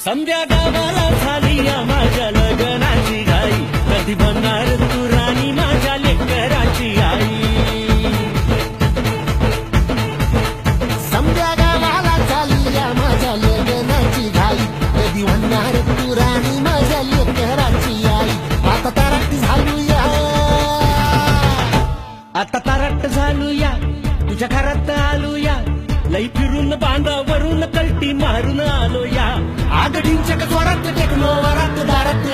समजा गावाला झाली या माझ्या लग्नाची घाई, कधी बनणार तू राणी माझ्या लेकराची आई. समजा गावाला झाली या माझ्या लग्नाची घाई, कधी म्हणणार तू राणी माझ्या लेकराची आई. आता तारट झालूया, आता तारट झालूया, तुझ्या घरात आलूया, लई फिरून बांधावरून कलटी मारून आलो या. आगडींच्या जोरात टेकलो वरात दारात